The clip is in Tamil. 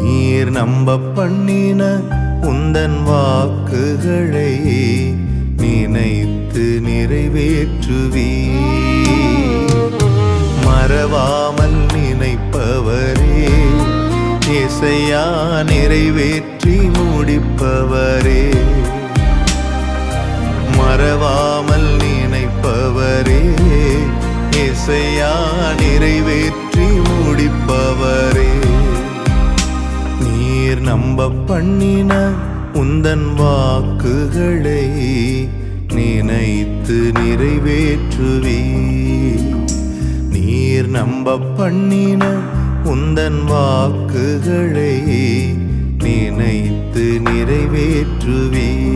நீர் நம்ப பண்ணின உந்தன் வாக்குகளை நினைத்து நிறைவேற்றுவீர். மறவாமல் நினைப்பவரே, இசையா நிறைவேற்றி முடிப்பவரே. மறவாமல் நினைப்பவரே, இசையா நிறைவேற்றி முடிப்பவரே. நீர் நம்ப பண்ணின உந்தன் வாக்குகளை நினைத்து நிறைவேற்றுவீர். நீர் நம்ப பண்ணின உந்தன் வாக்குகளை நினைத்து நிறைவேற்றுவீர்.